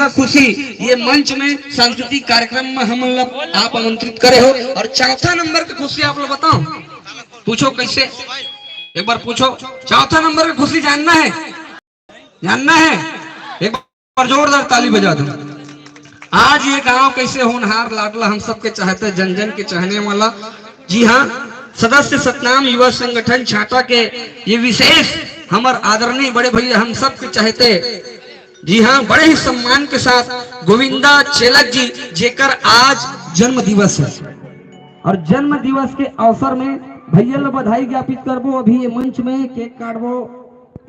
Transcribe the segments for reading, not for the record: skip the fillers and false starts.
हंसा खुशी ये मंच में सांस्कृतिक कार्यक्रम में हम लोग आप आमंत्रित करे हो। और चौथा नंबर की खुशी आप लोग बताओ, पूछो कैसे, एक बार पूछो चौथा नंबर की खुशी जानना है, जानना है? एक बार जोरदार ताली बजा दो। आज ये गांव कैसे होनहार लाडला हम सबके चाहते, जन जन के चाहने वाला, जी हाँ, सदस्य सतनाम युवा संगठन छाटा के ये विशेष हमार आदरणीय बड़े भैया हम सबके चाहते, जी हाँ, बड़े ही सम्मान के साथ गोविंदा चेलक जी जेकर आज जन्म दिवस है। और जन्म दिवस के अवसर में भैया लोग बधाई ज्ञापित करबो। अभी ये मंच में केक काटबो,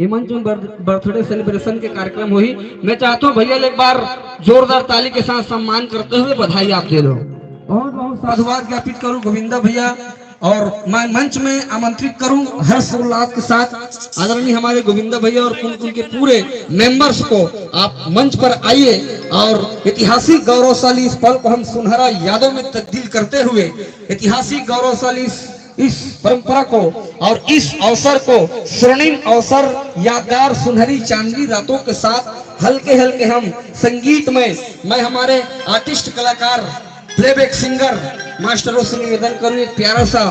ये मंच में बर्थडे सेलिब्रेशन के कार्यक्रम हुई। मैं चाहता हूँ भैया एक बार जोरदार ताली के साथ सम्मान करते हुए बधाई आप दे दो। बहुत बहुत साधुवाद ज्ञापित करूँ गोविंदा भैया, और मैं मंच में आमंत्रित करूं हर्ष उल्लास के साथ आदरणीय हमारे गोविंदा भैया और उनके पूरे मेंबर्स को, आप मंच पर आइए और ऐतिहासिक गौरवशाली इस पल को हम सुनहरा यादों में तब्दील करते हुए ऐतिहासिक गौरवशाली इस परंपरा को और इस अवसर को स्वर्णिम अवसर, यादगार सुनहरी चांदनी रातों के साथ हल्के हल्के हम संगीत में, मैं हमारे आर्टिस्ट कलाकार प्लेबैक सिंगर मास्टरों से निवेदन करूं एक प्यारा सा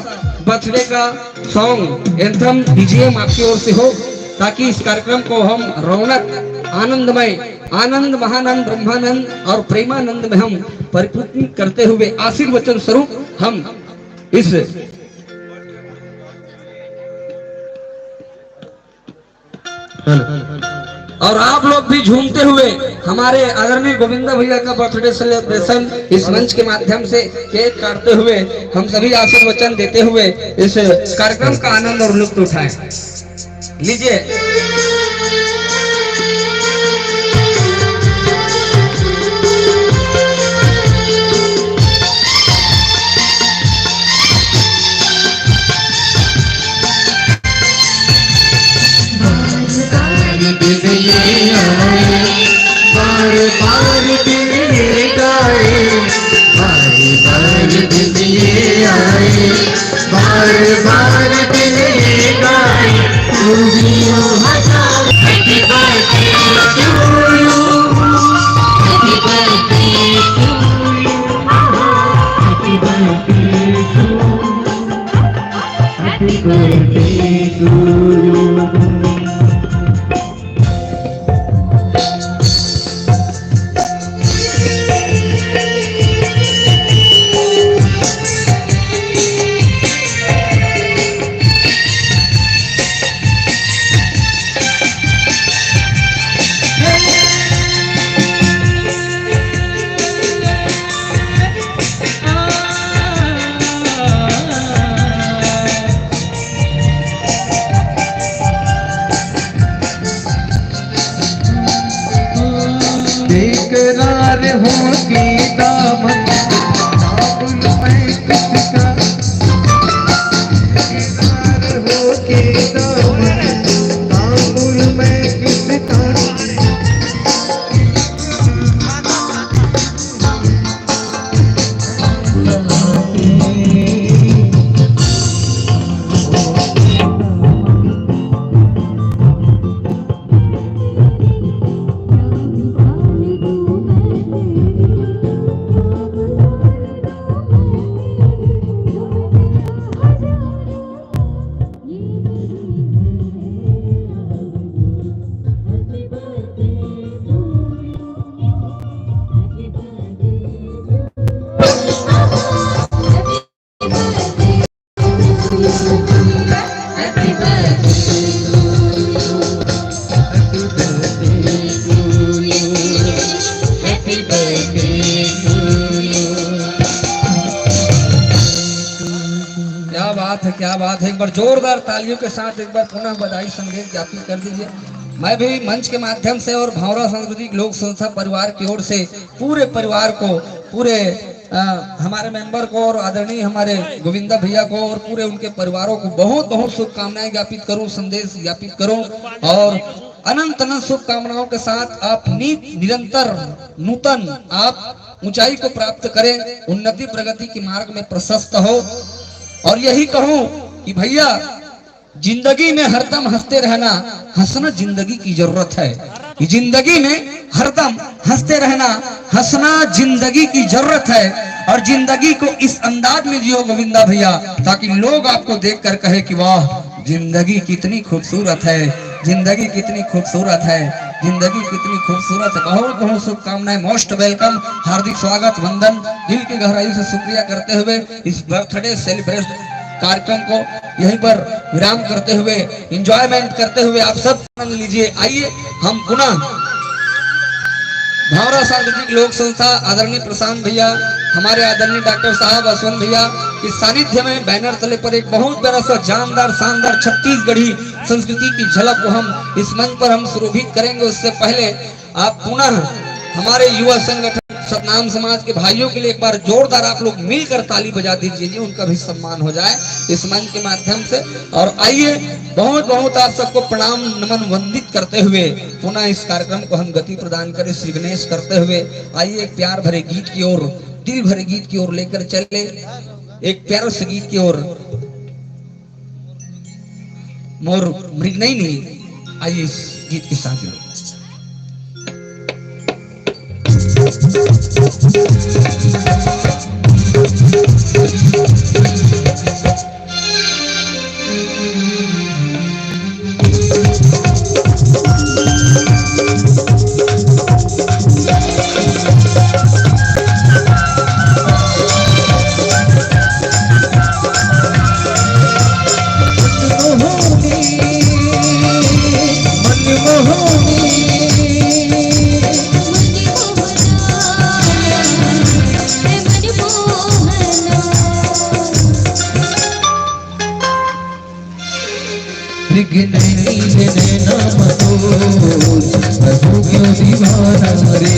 बर्थडे का सॉन्ग एंथम डीजीएम आपकी ओर से हो, ताकि इस कार्यक्रम को हम रौनक आनंदमय, आनंद महानंद ब्रह्मानंद और प्रेमानंद में हम परिपूर्ण करते हुए आशीर्वचन स्वरूप हम इस और आप लोग भी झूमते हुए हमारे आदरणीय गोविंदा भैया का बर्थडे सेलिब्रेशन इस मंच के माध्यम से केक काटते हुए हम सभी आशीर्वचन देते हुए इस कार्यक्रम का आनंद और लुत्फ उठाएं। लीजिए। बार बार दिन ये गाए, बारी बार दिन ये आए, बार बार दिन ये गाए, खुशियों हजारों। Happy birthday to you, happy birthday to you, happy birthday to you, happy birthday to you। बेकरार हो के दामन दामन में किसका, बेकरार हो के दामन दामन में किसका, क्या बात है। एक बार जोरदार तालियों के साथ एक बार पुनः बधाई संदेश ज्ञापित कर दीजिए। मैं भी मंच के माध्यम से और भावरा सांस्कृतिक लोक संस्था परिवार की ओर से पूरे परिवार को, पूरे हमारे मेंबर को और आदरणीय हमारे गोविंदा भैया को और पूरे उनके परिवारों को बहुत बहुत शुभकामनाएं ज्ञापित करूं, संदेश ज्ञापित करूं और अनंत अनंत शुभकामनाओं के साथ आप निरंतर नूतन आप ऊंचाई को प्राप्त करें, उन्नति प्रगति के मार्ग में प्रशस्त हो। और यही कहूं कि भैया जिंदगी में हरदम हंसते रहना, हंसना जिंदगी की जरूरत है। कि जिंदगी में हरदम हंसते रहना, हंसना जिंदगी की जरूरत है और जिंदगी को इस अंदाज में जियो गोविंदा भैया, ताकि लोग आपको देखकर कहे कि वाह जिंदगी कितनी खूबसूरत है, जिंदगी कितनी खूबसूरत है, जिंदगी कितनी खूबसूरत है। बहुत बहुत शुभकामनाएं, मोस्ट वेलकम, हार्दिक स्वागत, वंदन, दिल की गहराई से शुक्रिया करते हुए इस बर्थडे सेलिब्रेशन कार्यक्रम को यहीं पर विराम करते हुए, एंजॉयमेंट करते हुए आप सब आनंद लीजिए। आइए हम पुनः भावरा सांस्कृतिक लोक संस्था आदरणीय प्रशांत भैया, हमारे आदरणीय डॉक्टर साहब अश्वन भैया के सानिध्य में बैनर तले पर एक बहुत बड़ा सा जानदार शानदार छत्तीसगढ़ी संस्कृति की झलक को हम इस मंच पर हम सुरभित करेंगे। उससे पहले आप पुनः हमारे युवा संगठन सतनाम समाज के भाइयों के लिए एक बार जोरदार आप लोग मिलकर ताली बजा दीजिए, उनका भी सम्मान हो जाए इस मंच के माध्यम से। और आइए बहुत बहुत आप सबको प्रणाम नमन वंदित करते हुए पुनः इस कार्यक्रम को हम गति प्रदान करें श्री गणेश करते हुए। आइए एक प्यार भरे गीत की ओर, दिल भरे गीत की ओर लेकर चले, एक प्यारे से गीत की ओर। मोर मृग नहीं, आइए इस गीत के साथ जुड़ो। रे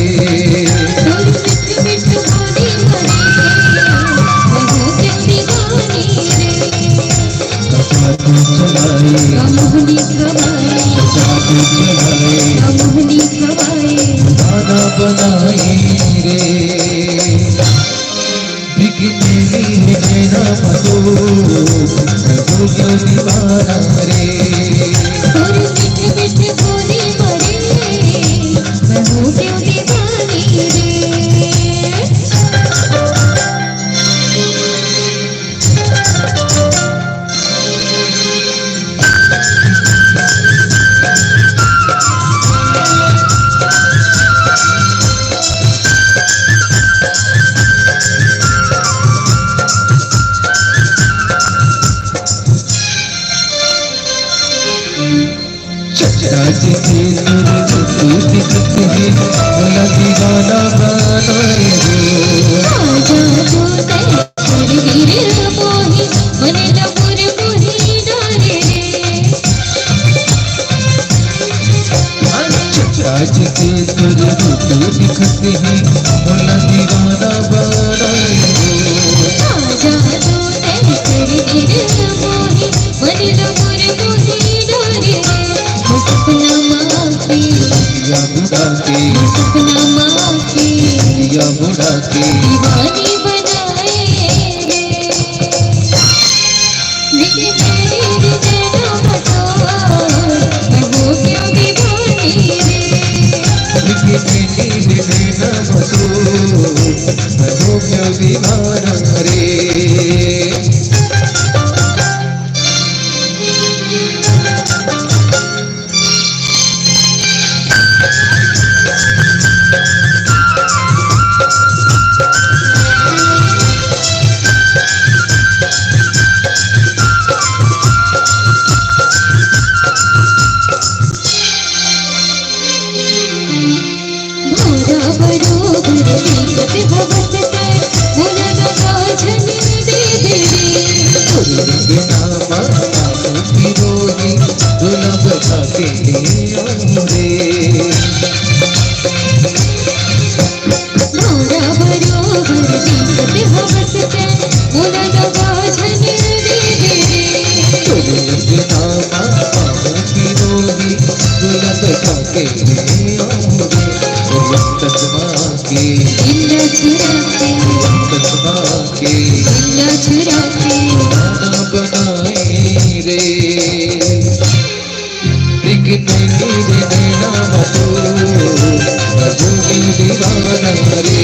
रे।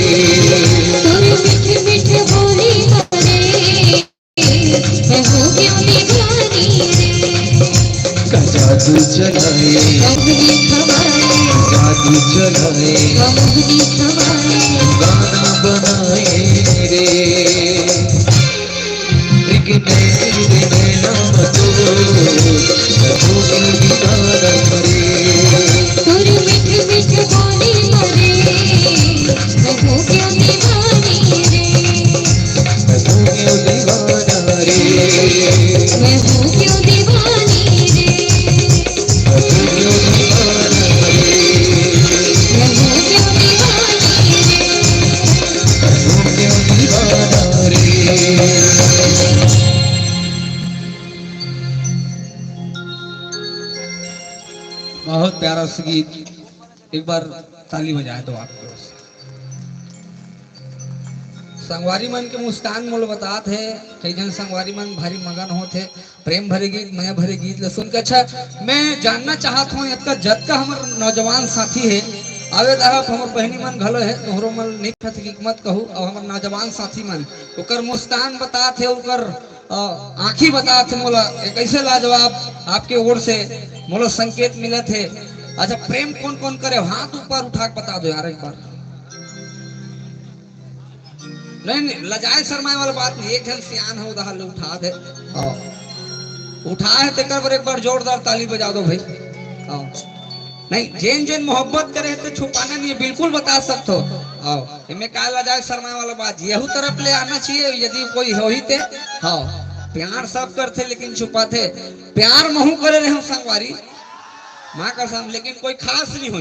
तोरी मीठ मीठ बोली मोरे मैं हूँ क्यों दीवानी रे। जादू चलाए मोहनी हवाएं जादू चलाए मोहनी हवाएं गाना बनाए रे। एक नैनी नाम तो प्रभु की दीवाना रे। तोरी मीठ मीठ बोली मोरे मैं हूँ क्यों दीवानी रे। प्रभु की दीवाना रे। मैं हूँ क्यों दीवानी रे। प्रभु की दीवाना रे। मैं हूँ क्यों दीवानी रे। प्रभु की दीवाना रे। बहुत प्यारा सा गीत, एक बार ताली बजाए दो आपको। संगवारी मन के मुस्कान मोल बतात है, कई जन संगवारी मन भारी मगन होते, प्रेम भरे गीत माया भरे गीत ल सुन के। अच्छा मैं जानना चाहत हूँ अब तक जत का हमर नौजवान साथी है आवे दहप हमर बहनी मन घलो है तोहरो मन नहीं खत की मत कहू और हमर नौजवान साथी मन ओकर मुस्कान बतात है, ओकर आँखी बतात है मोला कैसे लाजवाब आपके ओर से मोला संकेत मिलत है। अच्छा प्रेम कौन कौन करे हाथ ऊपर उठा के बता दो यार एक बार। नहीं लजाए शर्माए वाला बात नहीं, एक जन सियान है उधर उठा दे उठा है तेकर पर एक बार जोरदार ताली बजा दो भाई। नहीं जेन जेन मोहब्बत करे तो छुपाना नहीं है, बिल्कुल बता सकते हो। इनमें क्या लजाए शर्माए वाला बात यहू तरफ ले आना चाहिए यदि कोई हो ही थे। हाँ प्यार सब करते लेकिन छुपाते, प्यार महू करे रहे संगवारी माँ कसम लेकिन कोई खास नहीं हो।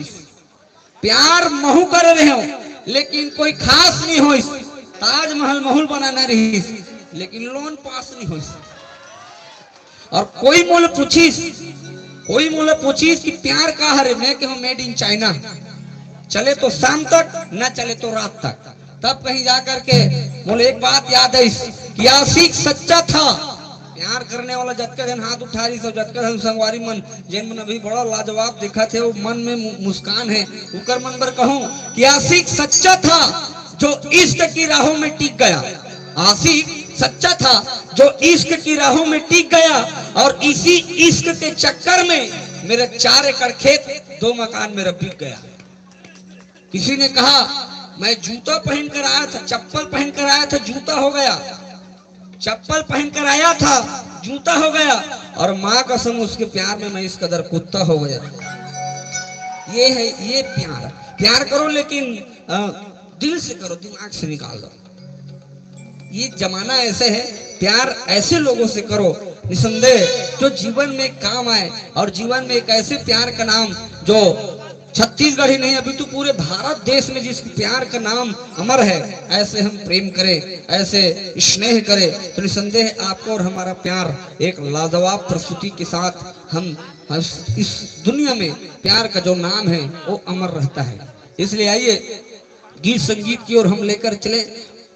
प्यार महू करे रहे लेकिन कोई खास नहीं हो। ताजमहल महल बनाना रही लेकिन लोन पास नहीं हो। और कोई मोले पूछीस कि प्यार का हरे मैं कहूँ मेड इन चाइना, चले तो शाम तक न चले तो रात तक। तब कहीं जाकर के मोले एक बात याद है कि आशिक सच्चा था। प्यार करने वाला जतका जन हाथ उठा रही सो जतका जन संगवारी मन जिन मन अभी बड़ा लाजवाब दिखा थे वो मन में मुस्कान है उकर मन पर कहूँ कि आशिक सच्चा था जो इश्क की राहों में टिक गया। आशिक सच्चा था जो इश्क की राहों में टिक गया और इसी इश्क के चक्कर में मेरे 4 एकड़ खेत 2 मकान मेरा बिक गया। किसी ने कहा मैं जूता पहन कर आया था, चप्पल पहन कर आया था, जूता हो गया। चप्पल पहन कर आया था जूता हो गया और माँ कसम उसके प्यार में मैं इस कदर कुत्ता हो गया। ये है ये प्यार। प्यार करो लेकिन दिल से करो, दिमाग से निकाल दो। ये जमाना ऐसे है, प्यार ऐसे लोगों से करो निसंदेह जो जीवन में काम आए और जीवन में एक ऐसे प्यार का नाम जो छत्तीसगढ़ ही नहीं अभी तो पूरे भारत देश में जिस प्यार का नाम अमर है, ऐसे हम प्रेम करें, ऐसे स्नेह करें तो निसंदेह आपको और हमारा प्यार एक लाजवाब प्रस्तुति के साथ हम इस दुनिया में प्यार का जो नाम है वो अमर रहता है। इसलिए आइए गीत संगीत की ओर हम लेकर चले,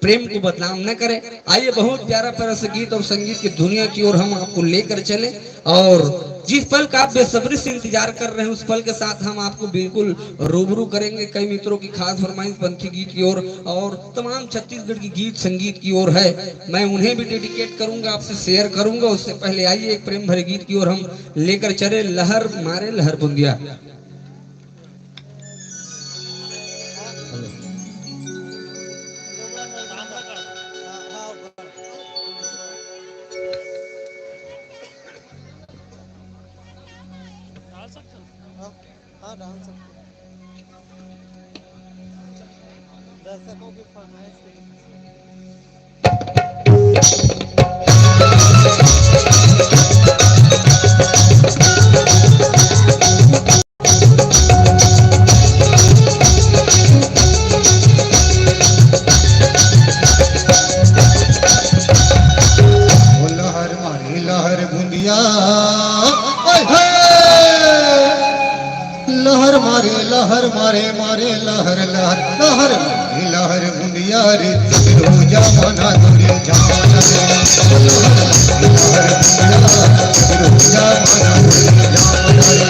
प्रेम को बदनाम न करें। आइए बहुत प्यारा प्यारा से गीत और संगीत की दुनिया की ओर हम आपको लेकर चले और जिस पल का आप बेसब्री से इंतजार कर रहे हैं उस पल के साथ हम आपको बिल्कुल रूबरू करेंगे। कई मित्रों की खास फरमाइश पंथी गीत की ओर और तमाम छत्तीसगढ़ की गीत संगीत की ओर है, मैं उन्हें भी डेडिकेट करूंगा, आपसे शेयर करूंगा। उससे पहले आइए एक प्रेम भरे गीत की ओर हम लेकर चले, लहर मारे लहर बुंदिया। हाँ डांस सकते दर्शकों की फरमाइश लहर मारी लहर बूंदिया, लहर मारे मारे लहर लहर लहर मारे लहर बूंदिया रे, रोजा मना तुझे जाना रे। लहर बूंदिया रोजा मना तुझे जाना रे।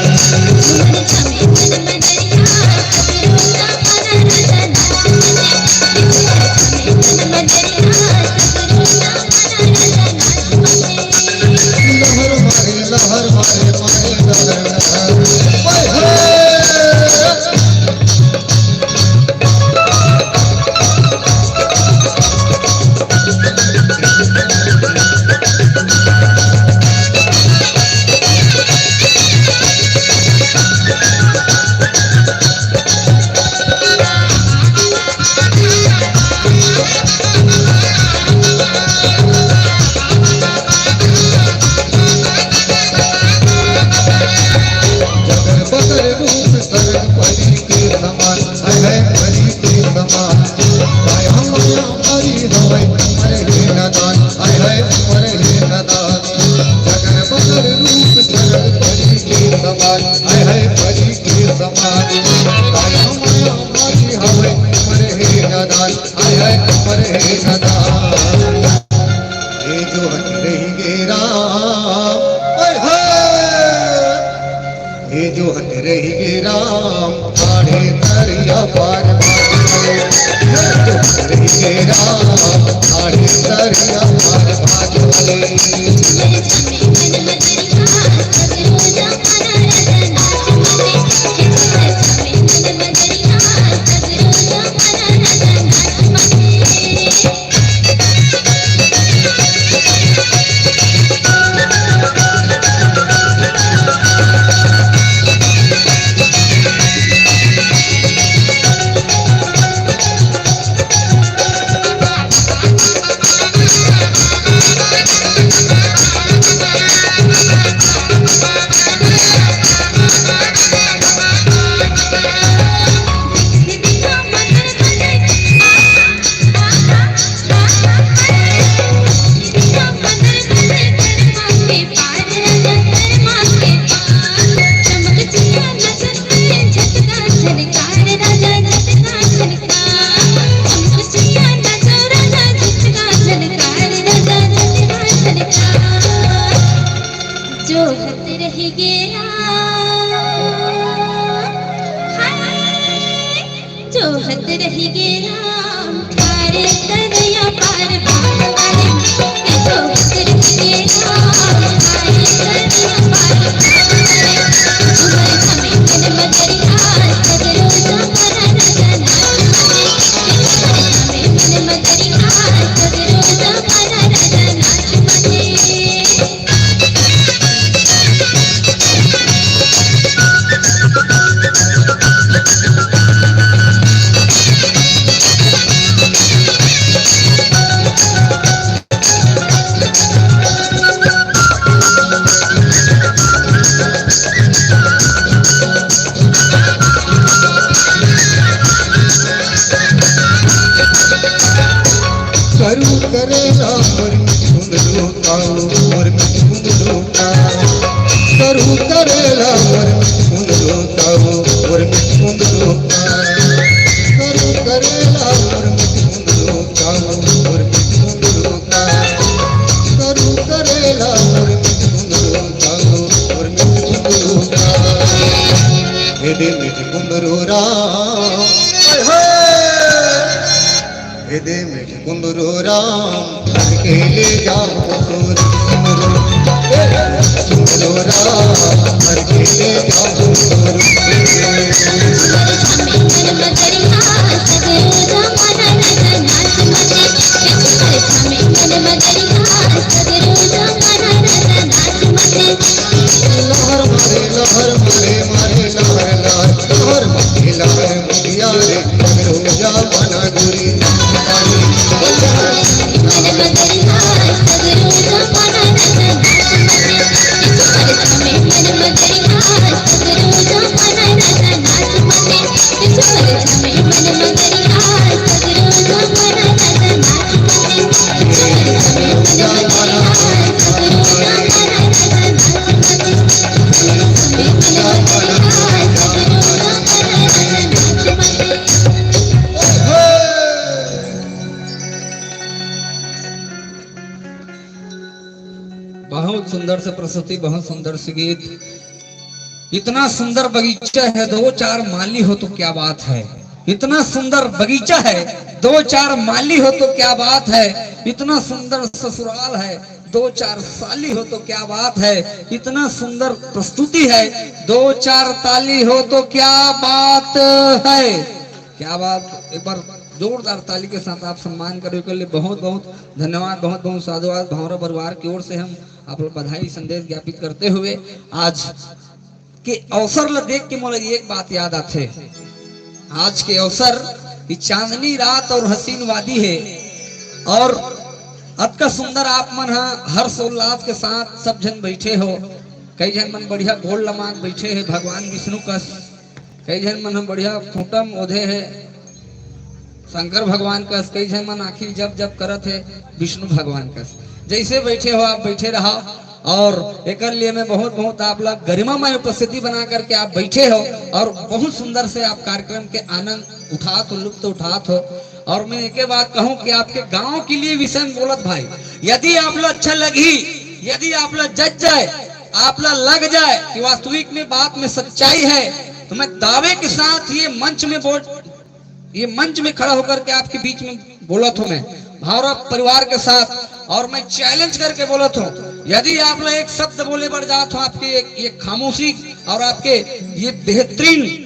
नदान, हाय हाय अमर है नदान। ये जो हट रहेंगे राम, हाय हाय, ये जो हट रहेंगे राम, आड़े दरिया पार भागे, ये जो हट रहेंगे राम, आड़े दरिया पार भागे वाले। जो हत रह गया, जो हत रह गया, पार दरिया पार भागे, जो हत रह गया, पार दरिया पार भागे, तुम्हारे समय मन मदरिया, सगरो जमाना रजना, तुम्हारे समय मन मदरिया, सगरो जमाना रजना। करू करेला मोर सुंदरो काओ, मोर सुंदरो काओ, करू करेला मोर सुंदरो काओ, मोर सुंदरो काओ, करू करेला मोर सुंदरो काओ, मोर सुंदरो काओ, करू करेला मोर सुंदरो काओ, मोर सुंदरो काओ। हे दे मिठ कुंदरो राम, हाय हाय, हे दे मिठ कुंदरो राम, के ले जाओ सुंदरो, सुंदरो राम, हर के ले जाओ लहर मारे लहर मारे मारे लहर लहर, लहर मारे लहर मुखिया रे, रोजा बना गुरी बहुत सुंदर से प्रस्तुति, बहुत सुंदर से गीत। इतना सुंदर बगीचा है, दो चार माली हो तो क्या बात है। इतना सुंदर बगीचा है, दो चार माली हो तो क्या बात है। इतना सुंदर ससुराल है, दो चार साली हो तो क्या बात है। इतना सुंदर प्रस्तुति है, दो चार ताली हो तो क्या बात है। क्या बात, एक बार जोरदार ताली के साथ आप सम्मान करने के लिए बहुत बहुत धन्यवाद, बहुत बहुत साधुवाद। भावरा परिवार की ओर से हम आप लोग बधाई संदेश ज्ञापित करते हुए आज के अवसर ला देख के मोला एक बात याद आते। आज के अवसर ये चांदनी रात और हसीन वादी है और अतका सुंदर आप मन हर्ष उल्लास के साथ सब जन बैठे हो। कई जन मन बढ़िया गोल लमाक बैठे है भगवान विष्णु कस, कई जन मन हम बढ़िया फूटम ओधे है शंकर भगवान कस, कई जन मन आखिर जब जब करत है विष्णु भगवान कस। जैसे बैठे हो आप बैठे रहो और एक लिए मैं बहुत बहुत आप लोग गरिमामय उपस्थिति बना करके आप बैठे हो और बहुत सुंदर से आप कार्यक्रम के आनंद उठात हो, लुत्फ उठात हो। और मैं एक बात कहूं कि आपके गांव के लिए विषय में बोलत भाई, यदि आप लोग अच्छा लगी, यदि आप लोग जज जाए, आप लोग लग जाए कि वास्तविक में बात में सच्चाई है, तो मैं दावे के साथ ये मंच में खड़ा होकर के आपके बीच में बोला था मैं भारत परिवार के साथ, और मैं चैलेंज करके बोला था, यदि आप लोग एक शब्द बोले बढ़ जात हो, आपके ये खामोशी और आपके ये बेहतरीन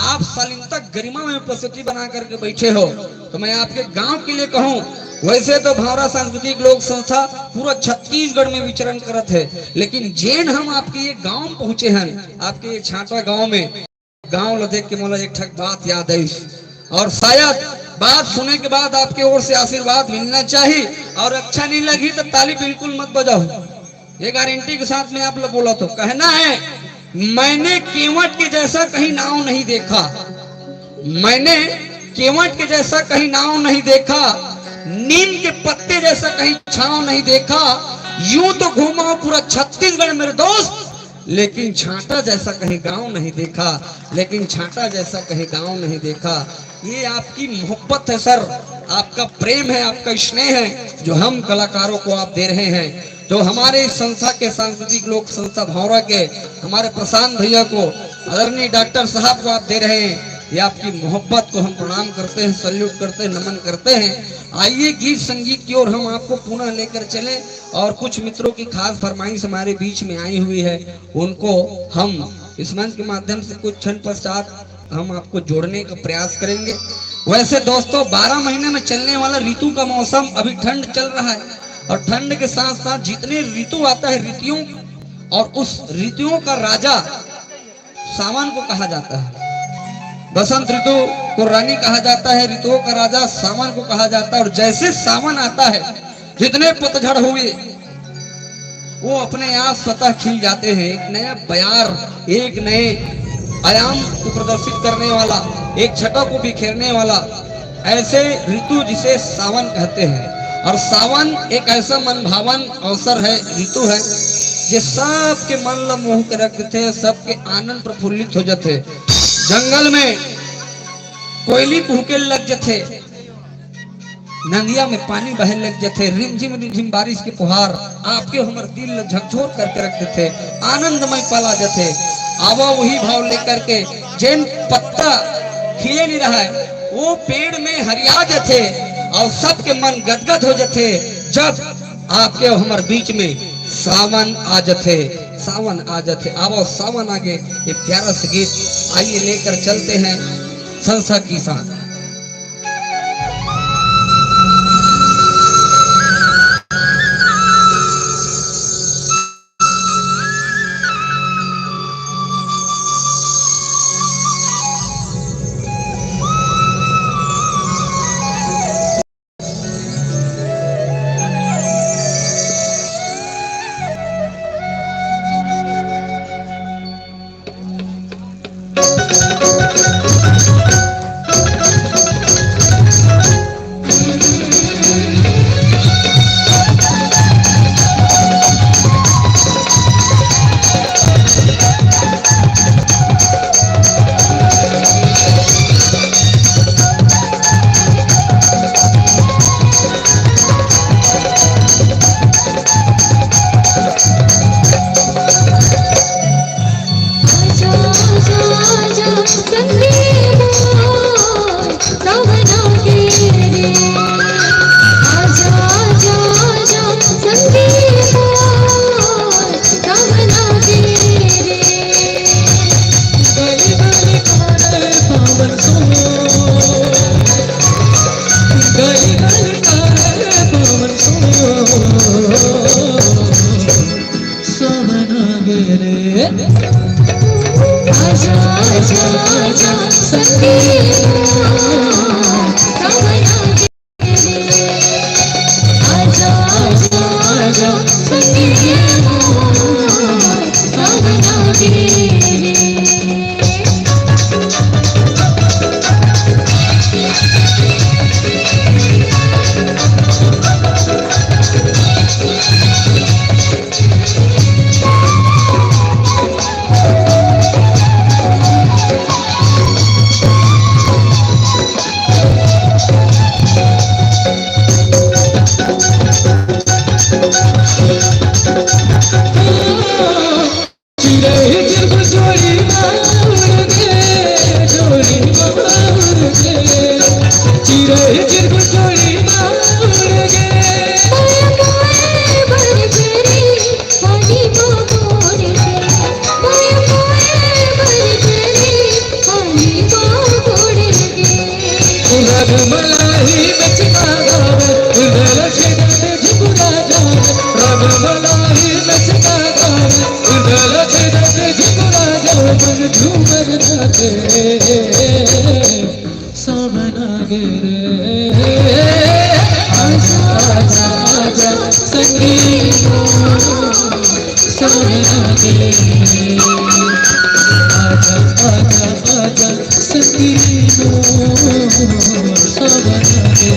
आप शालीनता गरिमा में उपस्थिति बना करके बैठे हो, तो मैं आपके गांव के लिए कहूं, वैसे तो भावरा सांस्कृतिक लोक संस्था पूरा छत्तीसगढ़ में विचरण करत है, लेकिन जैन हम आपके ये गांव में पहुंचे हैं, आपके ये छाटा गांव में, गांव लो देख के मोला एक ठक बात याद आई, और शायद बात सुनने के बाद आपके ओर से आशीर्वाद मिलना चाहिए, और अच्छा नहीं लगी तो ताली बिल्कुल मत बजाओ, ये गारंटी के साथ में आप लोग बोला तो कहना है, मैंने केवट के जैसा कहीं नाव नहीं देखा, मैंने केवट के जैसा कहीं नाव नहीं देखा, नीम के पत्ते जैसा कहीं छांव नहीं देखा, यूं तो घूमा पूरा छत्तीसगढ़ मेरे दोस्त, लेकिन छाटा जैसा कहीं गांव नहीं देखा, लेकिन छाटा जैसा कहीं गांव नहीं देखा। ये आपकी मोहब्बत है सर, आपका प्रेम है, आपका स्नेह है जो हम कलाकारों को आप दे रहे हैं, जो हमारे इस संस्था के सांस्कृतिक लोक संस्था भावरा के हमारे प्रशांत भैया को, आदरणीय डॉक्टर साहब को आप दे रहे हैं, ये आपकी मोहब्बत को हम प्रणाम करते हैं, सल्यूट करते हैं, नमन करते हैं। आइए गीत संगीत की ओर हम आपको पुनः लेकर चले, और कुछ मित्रों की खास फरमाइश हमारे बीच में आई हुई है, उनको हम इस मंच के माध्यम से कुछ क्षण पश्चात हम आपको जोड़ने का प्रयास करेंगे। वैसे दोस्तों 12 महीने में चलने वाला ऋतु का मौसम, अभी ठंड चल रहा है, और ठंड के साथ साथ जितने ऋतु आता है ऋतुओं, और उस ऋतुओं का राजा सावन को कहा जाता है, बसंत ऋतु को रानी कहा जाता है, ऋतुओं का राजा सावन को कहा जाता है। और जैसे सावन आता है, जितने पतझड़ हुए वो अपने आप स्वतः खिल जाते हैं, एक नया बयार, एक नए आयाम को प्रदर्शित करने वाला, एक छटा को बिखेरने वाला ऐसे ऋतु जिसे सावन कहते हैं। और सावन एक ऐसा मनभावन अवसर है, ऋतु है, जो सबके मन ला मोह के रख देते हैं, सबके आनंद प्रफुल्लित हो जाते। जंगल में कोयली कुहके लग जाते, नदिया में पानी बहे लग जाते, रिमझिम रिमझिम बारिश के फुहार आपके हमर दिल ला झकझोर करके रख देते, आनंदमय पल आ जाते। आवा वही भाव लेकर के, जैन पत्ता खिले नहीं रहा है, वो पेड़ में हरिया जाते और सबके मन गदगद हो जाते, जब आपके हमारे बीच में सावन आ जाते, सावन आ जाते। आओ सावन आगे ये प्यारा सा गीत आइए लेकर चलते हैं संस्था की साथ। जय चिर चोरी मार गे रगमलाई बचना गावे उधर छेदन झुकुरा जावे रगमलाई बचना गावे उधर छेदन झुकुरा जावे मन झूमर नाचे सावन आगे रे आजा आजा आजा संगीत सावन आगे आजा आजा आजा संगीत सावन आगे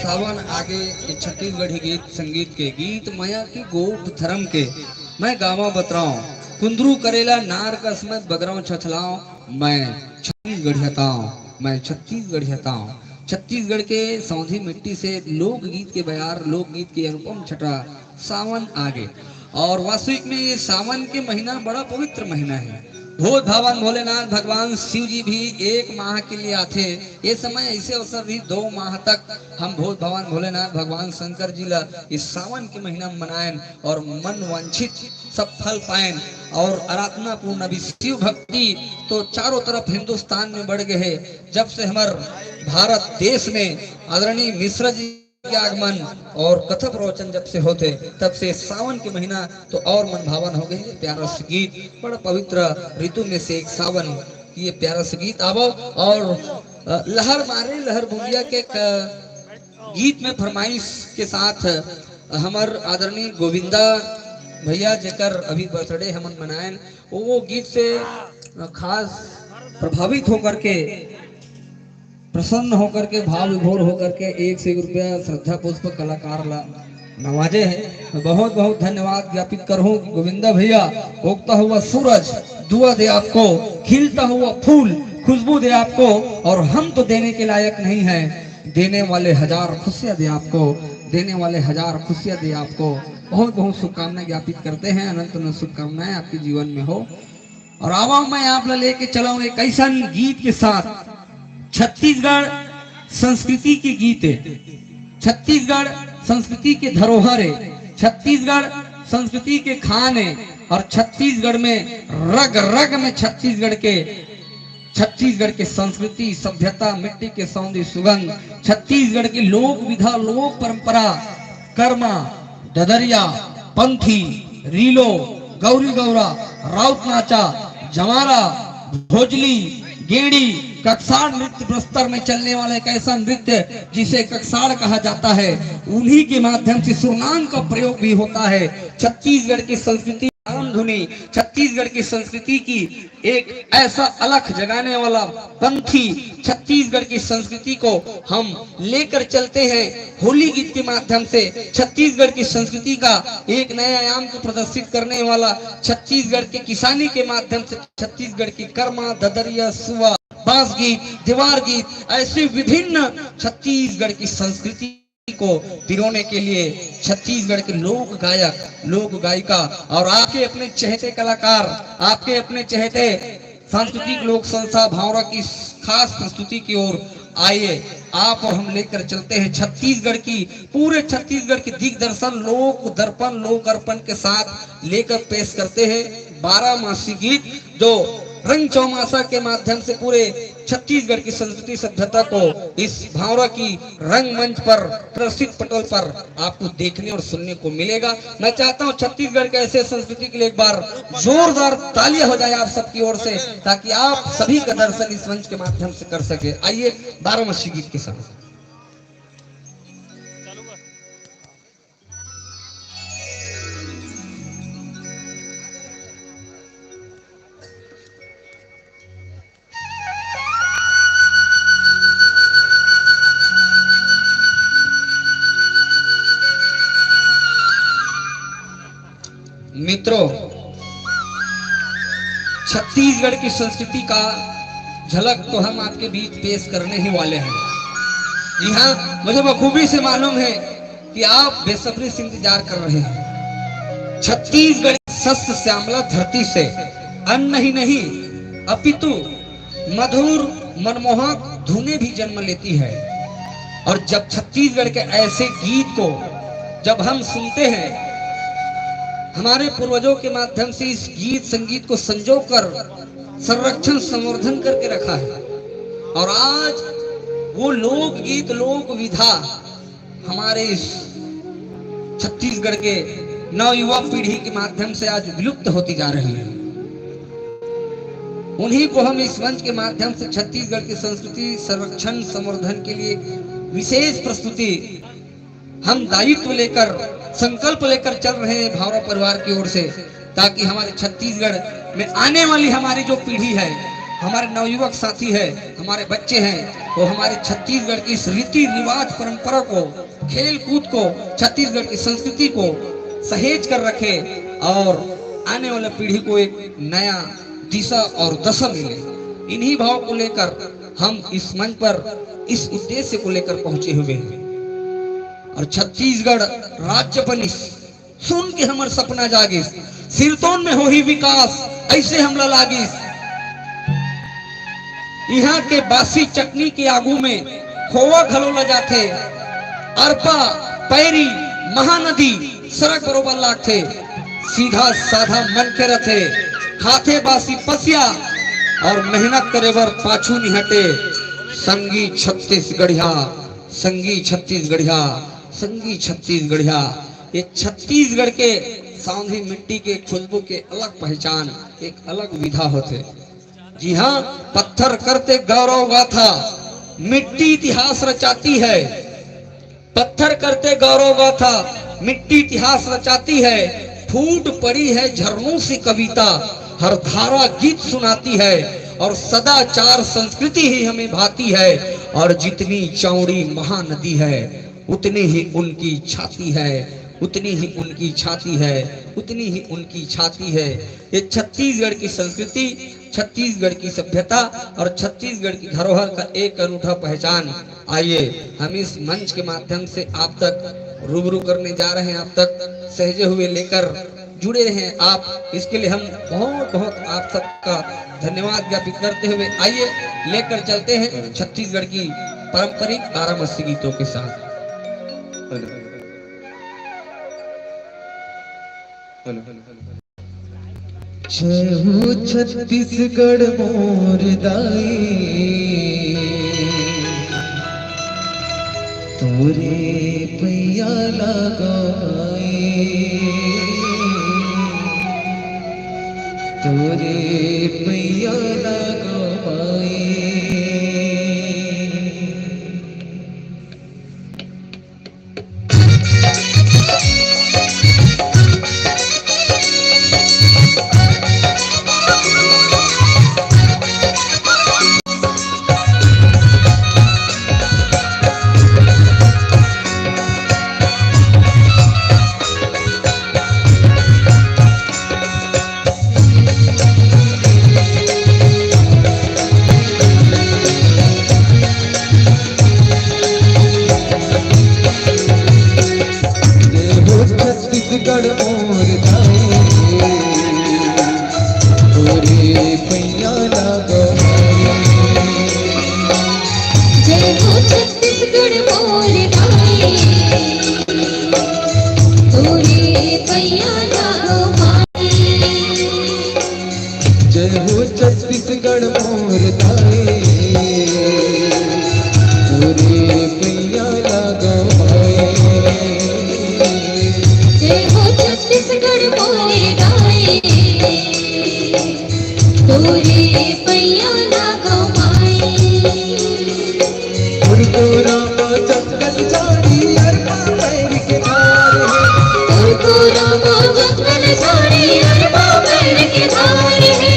सावन आगे ये छत्तीसगढ़ी गीत संगीत के गीत माया की गोट धर्म के मैं गावा बतराऊं कुंदरू करेला नार का समय बगराऊं छछलाऊं मैं छत्तीसगढ़ हताऊं छत्तीसगढ़ के सौंधी मिट्टी से लोकगीत के बयार लोकगीत के अनुपम छटा सावन आगे। और वास्तविक में ये सावन के महीना बड़ा पवित्र महीना है। भोज भावन भोलेनाथ भगवान शिव जी भी 1 माह के लिए आते। ये समय ऐसे अवसर भी 2 माह तक हम भोज भावन भोलेनाथ भगवान शंकर जी ला इस सावन के महीना में मनाएं और मन वांछित सब फल पाएं और आराधना पूर्ण अभी शिव भक्ति तो चारों तरफ हिंदुस्तान में बढ़ गए है। जब से हमारे भारत देश में आदरणीय मिश्र जी के आगमन और कथा प्रवचन जब से होते तब से सावन के महीना तो और मन भावन हो गए। प्यारा सा गीत बड़ा पवित्र ऋतु में से एक सावन ये प्यारा सा गीत आवो और लहर मारे लहर बुंदिया के गीत में फरमाइश के साथ हमार आदरणीय गोविंदा भैया जेकर अभी बर्थडे हम मनाएं वो गीत से खास प्रभावित होकर के प्रसन्न होकर के भाव विभोर होकर के 1 से 1 रुपया श्रद्धा पुष्प कलाकार ला नवाजे है। बहुत बहुत धन्यवाद ज्ञापित करूं गोविंदा भैया। उगता हुआ सूरज दुआ दे आपको, खिलता हुआ फूल खुशबू दे आपको, और हम तो देने के लायक नहीं है, देने वाले 1000 खुशियां दे आपको, देने वाले 1000 खुशियां दे आपको। बहुत बहुत शुभकामनाएं ज्ञापित करते हैं। अनंत अनंत शुभकामनाएं आपके जीवन में हो। और आवा मैं आप लेके चला एक ऐसा गीत के साथ छत्तीसगढ़ संस्कृति के गीत है, छत्तीसगढ़ संस्कृति के धरोहर है, छत्तीसगढ़ संस्कृति के खान है। और छत्तीसगढ़ में रग रग में छत्तीसगढ़ के संस्कृति, सभ्यता, मिट्टी के सौंदर्य, सुगंध, छत्तीसगढ़ की लोक विधा, लोक परंपरा, कर्मा, ददरिया, पंथी, रीलो, गौरी गौरा, राउत नाचा, जमारा, भोजली, गेड़ी, कक्साड़ नृत्य बस्तर में चलने वाला एक ऐसा नृत्य जिसे कक्साड़ कहा जाता है, उन्हीं के माध्यम से सुरनाम का प्रयोग भी होता है। छत्तीसगढ़ की संस्कृति धुनी, छत्तीसगढ़ की संस्कृति की एक ऐसा अलख जगाने वाला पंथी, छत्तीसगढ़ की संस्कृति को हम लेकर चलते हैं होली गीत के माध्यम से। छत्तीसगढ़ की संस्कृति का एक नया आयाम को प्रदर्शित करने वाला छत्तीसगढ़ के किसानी के माध्यम से छत्तीसगढ़ की कर्मा, ददरिया, सुआ, बांस गीत, दीवार गीत, ऐसे विभिन्न छत्तीसगढ़ की संस्कृति को पिरोने के लिए छत्तीसगढ़ के लोक गायक, लोक गायिका और आपके अपने चहेते कलाकार, आपके अपने चहेते सांस्कृतिक लोक संस्था भावरा की खास प्रस्तुति की ओर आइए। आप और हम लेकर चलते हैं छत्तीसगढ़ की, पूरे छत्तीसगढ़ की दिग्दर्शन लोक दर्पण, लोक अर्पण के साथ लेकर पेश करते हैं 12 मासी गीत, जो रंग चौमासा के माध्यम से पूरे छत्तीसगढ़ की संस्कृति सभ्यता को इस भावरा की रंगमंच पर, प्रसिद्ध पटल पर आपको देखने और सुनने को मिलेगा। मैं चाहता हूं छत्तीसगढ़ के ऐसे संस्कृति के लिए एक बार जोरदार तालियां हो जाए आप सबकी ओर से, ताकि आप सभी का दर्शन इस मंच के माध्यम से कर सके। आइए 12 मासी गीत के साथ। मित्रों, छत्तीसगढ़ की संस्कृति का झलक तो हम आपके बीच पेश करने ही वाले हैं। जी हाँ, मुझे बखूबी से मालूम है कि आप बेसब्री से इंतजार कर रहे हैं। छत्तीसगढ़ शस्त्र श्यामला धरती से अन्न ही नहीं अपितु मधुर मनमोहक धुनें भी जन्म लेती है। और जब छत्तीसगढ़ के ऐसे गीत को जब हम सुनते हैं, हमारे पूर्वजों के माध्यम से इस गीत संगीत को संजोकर संरक्षण संवर्धन करके रखा है, और आज वो लोक गीत, लोक विधा हमारे इस छत्तीसगढ़ के नवयुवा पीढ़ी के माध्यम से आज विलुप्त होती जा रही है। उन्हीं को हम इस मंच के माध्यम से छत्तीसगढ़ की संस्कृति संरक्षण संवर्धन के लिए विशेष प्रस्तुति हम दायित्व लेकर, संकल्प लेकर चल रहे हैं भावरा परिवार की ओर से, ताकि हमारे छत्तीसगढ़ में आने वाली हमारी जो पीढ़ी है, हमारे नवयुवक साथी है, हमारे बच्चे हैं, वो हमारे छत्तीसगढ़ की इस रीति रिवाज परंपरा को, खेल कूद को, छत्तीसगढ़ की संस्कृति को सहेज कर रखे और आने वाले पीढ़ी को एक नया दिशा और दशा मिले। इन्हीं भाव को लेकर हम इस मंच पर इस उद्देश्य को लेकर पहुंचे हुए हैं। और छत्तीसगढ़ राज्य बनिस, सुन के हमर सपना जागिस, सिरतोन में हो ही विकास, ऐसे हमला लागिस। यहाँ के बासी चटनी के आगू में खोवा घलो ल जाथे, अरपा पैरी महानदी सड़क बरोबर लागथे, सीधा साधा मन के रथे, खाथे बासी पसिया और मेहनत करे बर पाछू नहीं हटे। संगी छत्तीसगढ़िया, संगी छत्तीसगढ़िया, संगी छत्तीसगढ़िया। ये छत्तीसगढ़ के सौंधी मिट्टी के खुशबू के अलग पहचान, एक अलग विधा होते। जी हाँ, पत्थर करते गौरव गाथा, मिट्टी इतिहास रचाती है। पत्थर करते गौरव गाथा, मिट्टी इतिहास रचाती है। फूट पड़ी है झरनों से कविता, हर धारा गीत सुनाती है, और सदाचार संस्कृति ही हमें भाती है। और जितनी चौड़ी महानदी है, उतनी ही उनकी छाती है, उतनी ही उनकी छाती है, उतनी ही उनकी छाती है। ये छत्तीसगढ़ की संस्कृति, छत्तीसगढ़ की सभ्यता और छत्तीसगढ़ की धरोहर का एक अनूठा पहचान। आइए हम इस मंच के माध्यम से आप तक रूबरू करने जा रहे हैं, आप तक सहजे हुए लेकर जुड़े हैं आप। इसके लिए हम बहुत बहुत आप सबका धन्यवाद ज्ञापित करते हुए आइए लेकर चलते हैं छत्तीसगढ़ की पारंपरिक 12 मासी गीतों के साथ। जय हो छत्तीसगढ़ मोर दाई तोरे पैया लगाए तोरे पैया लगाए छत्तीसगढ़ मोर दाई तोरे पैया लगाए जय हो छत्तीसगढ़ मोर दाई तोरे पैया लगाए जय हो छत्तीसगढ़ मोर दाई तोरे पैया लगाए जय हो छत्तीसगढ़ मोर दाई तोरे पैया लगाए उनको रामा जंगल झाड़ी अरमा पैर के धार है उनको रामा जंगल झाड़ी अरमा पैर के धार है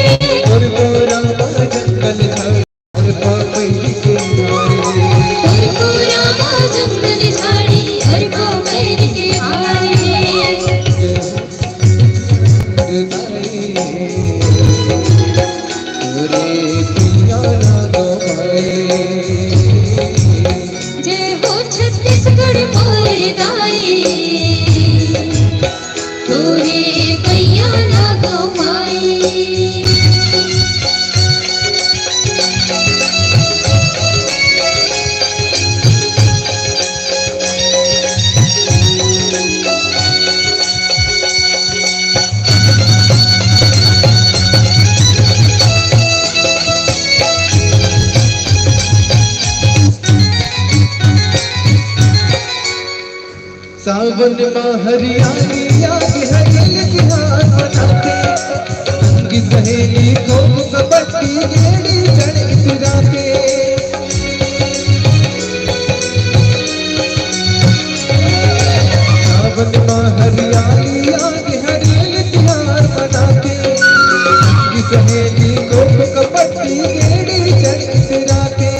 उनको रामा जंगल झाड़ी अरमा पैर के धार है उनको रामा जंगल झाड़ी अरमा पैर के धार है जय हो छत्तीसगढ़ मोर दाई तोरे पैया लगाए सावन में हरियाली आगे हरियल किनार बनाते संगी सहेली को कबड्डी गेड़ी चढ़ इतराते सावन में हरियाली आगे हरियल किनार बनाते संगी सहेली को कबड्डी गेड़ी चढ़ इतराते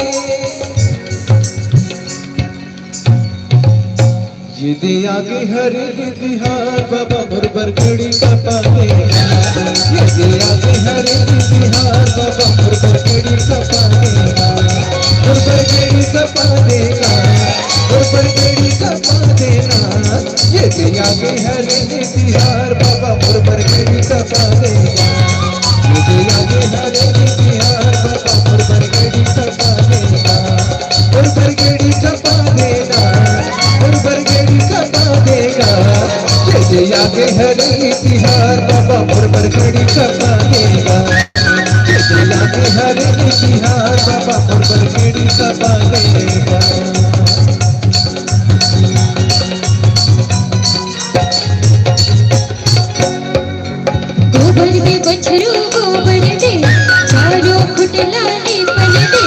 ये आगे हर बिहार बाबा मुरबर गड़ी का पाले ये आगे हर बिहार बाबा मुरबर गड़ी का पालेगा मुरबर गड़ी का पालेगा मुरबर गड़ी का पालेगा ये आगे हर बिहार बाबा मुरबर गड़ी का पालेगा ये आगे हर बिहार बाबा मुरबर गड़ी का पालेगा मुरबर गड़ी का पालेगा मुरबर गड़ी का पालेगा ये आगे हरे तिहार बाबा मुरबर गड़ी का पालेगा ये आगे हरे तिहार बाबा मुरबर गड़ी का पालेगा गोबर में बछरू गोबर दे चारों फुटला ने पल दे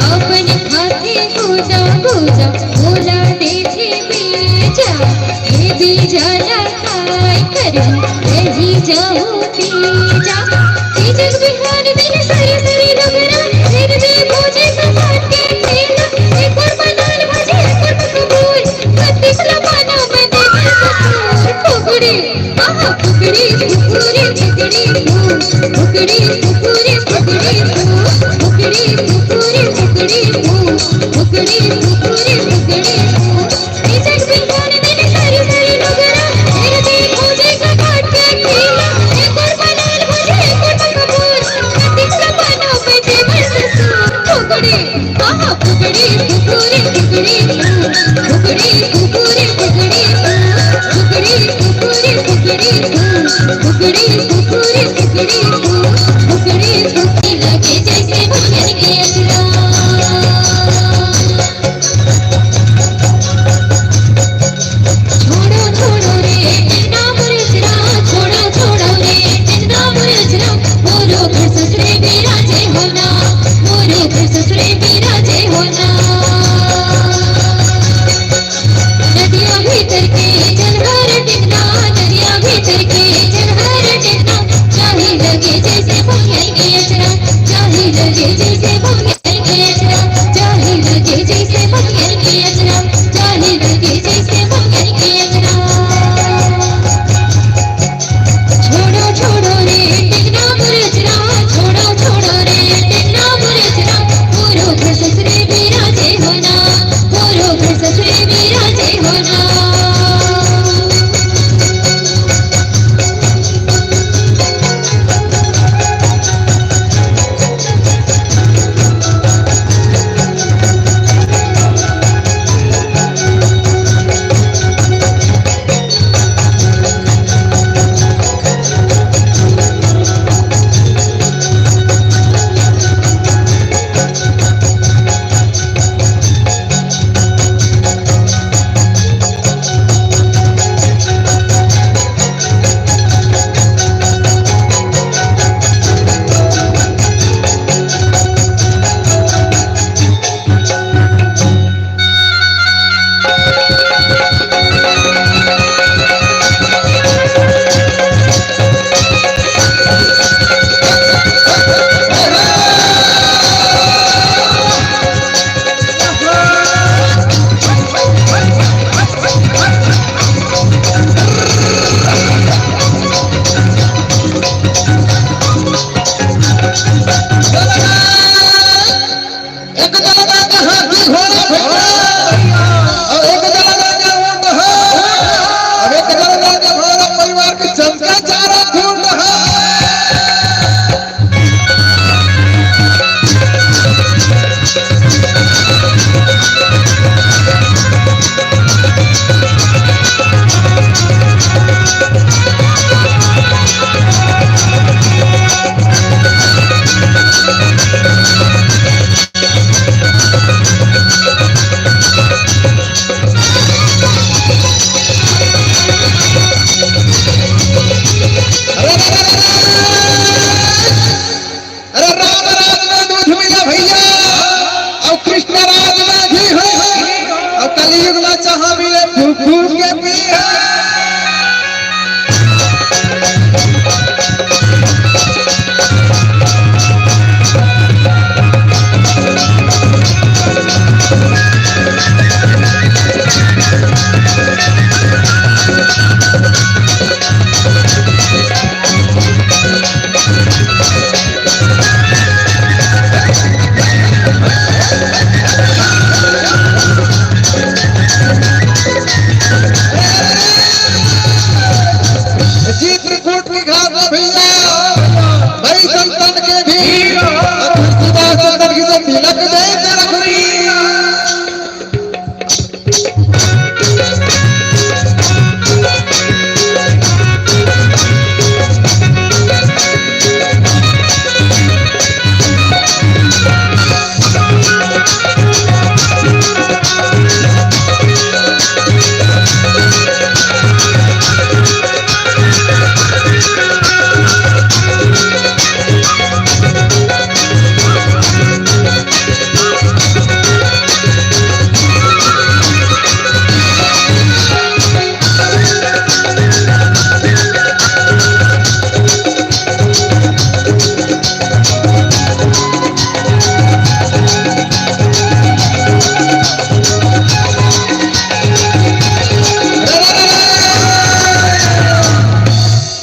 अपन खाते गोजा गोजा बोला देखे बेजा ये बीजा ना खाए कर रही जाऊं तेजा तेजस बिहार मेरे सारे सारे नगरा फिर भी मुझे सपाट के खेला एक और बनाल मुझे एक और कबूल छत्तीस लपाना बने फुकड़ी आहा फुकड़ी फुकड़ी फुकड़ी फुकड़ी फुकड़ी फुकड़ी फुकड़ी फुकड़ी फुकड़ी फुकड़ी फुकड़ी फुकड़ी तेजस बिहार मेरे सारे सारे नगरा फिर भी मुझे सपाट के खेला एक और बनाल मुझे एक और कबूल छत्तीस लपाना बने फुकड़ी आहा फुकड़ी फुकड़ी फुकड़ी फुकड़ी फुकड़ी फुकड़ी फुकड़ी फुकड़ी फुकड़ी फुकड़ी फुकुरे फुकड़ी फुकड़ी फुकड़ी लगे जैसे भंजन के अचरा छोड़ो छोड़ो रे टिंडा मुरझरा छोड़ो छोड़ो रे टिंडा मुरझरा मोरो घर ससुरे बिराजे होना मोरो घर ससुरे बिराजे होना नदिया भीतर के जलहर टिंडा नदिया भीतर के जलहर टिंडा चाहे लगे जैसे भंजन के अचरा चाहे लगे जैसे भंजन के अचरा चाहे लगे जैसे भंजन के अचरा चाहे लगे जैसे भंजन के अचरा छोड़ो छोड़ो रे टिकना मुरझरा छोड़ो छोड़ो रे टिकना मुरझरा मोरो घर ससुरे बिराजे होना मोरो घर ससुरे बिराजे होना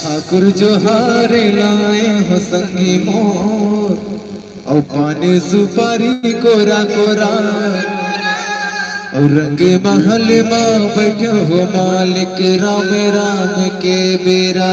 ठाकुर जोहार लाए हो संगी मोर और पाने सुपारी कोरा कोरा और रंगे महल माँ बैठो हो मालिक राम राम के बेरा।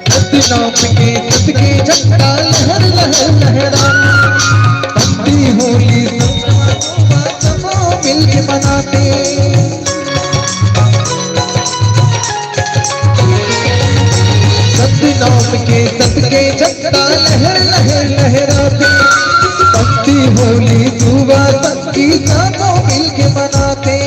सतनाम के सदके झंडा लहर लहर लहरा, बनती होली सबको मिल के मनाते। सतनाम के सदके झंडा लहर लहर लहराते, बनती होली सुबह सबकी सबको मिल के मनाते।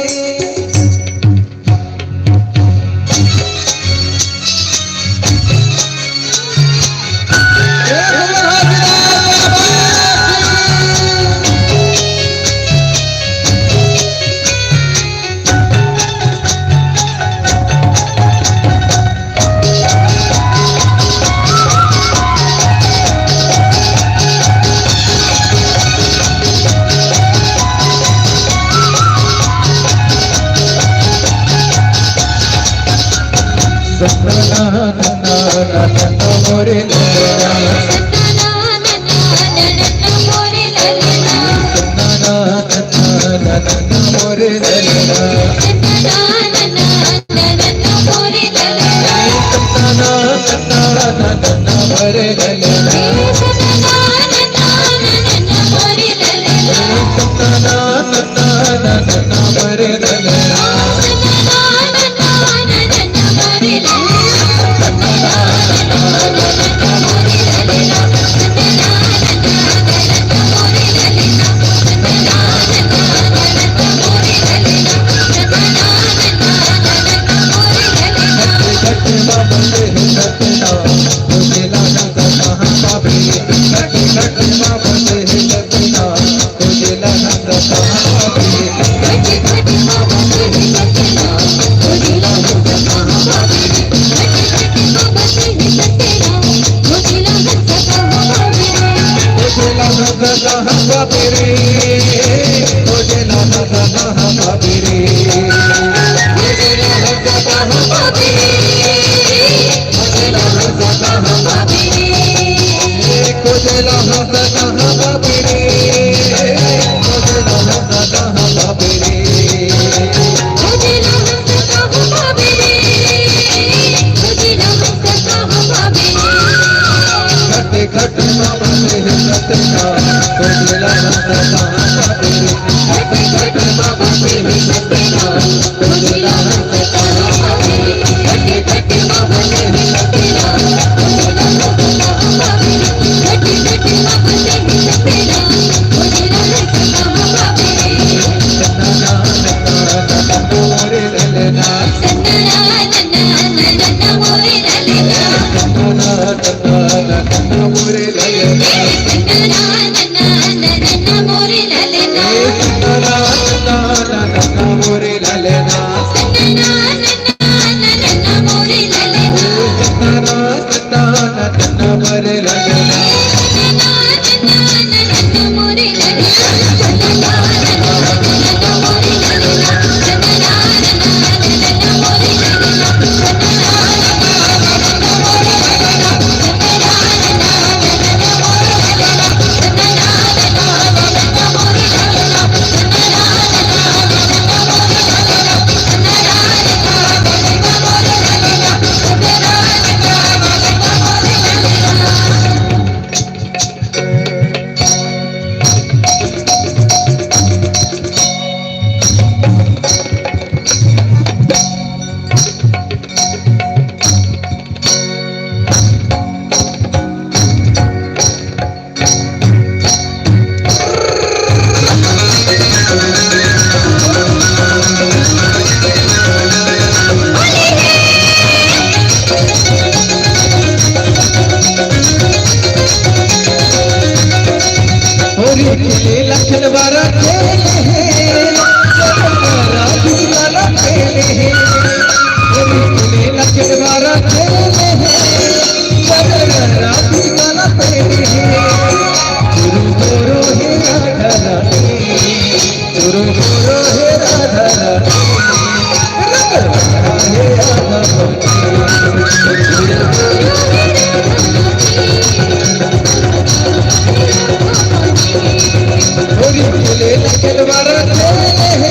मोरे खेले खिलवाड़ा खेले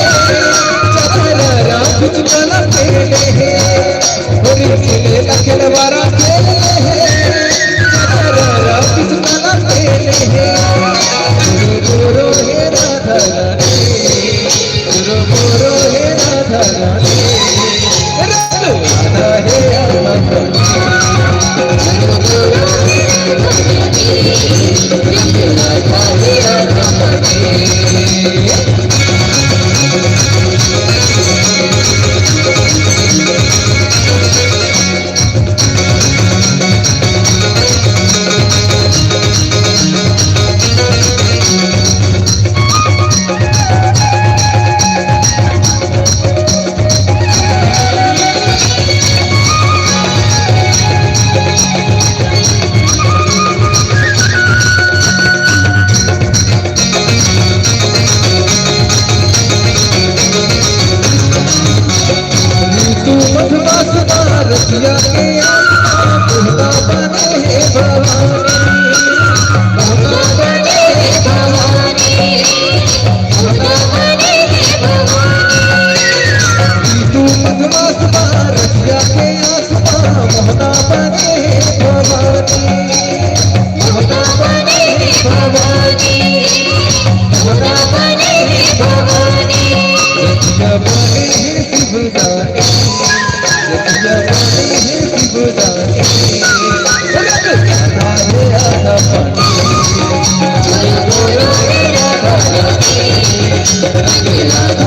चारा कुछ कला खेले होली खेले खिलवाड़ा खेले चारा कुछ कला खेले गुरु हे राधा रानी गुरु हे राधा रानी राधा हे रसिया के आना बने हे भवानी तू मधुमास रसिया के आसमा मोहना बने हे भवानी मोहना बने हे भवानी मोहना बने हे भवानी रसिया बने हे शिवदानी Thank you.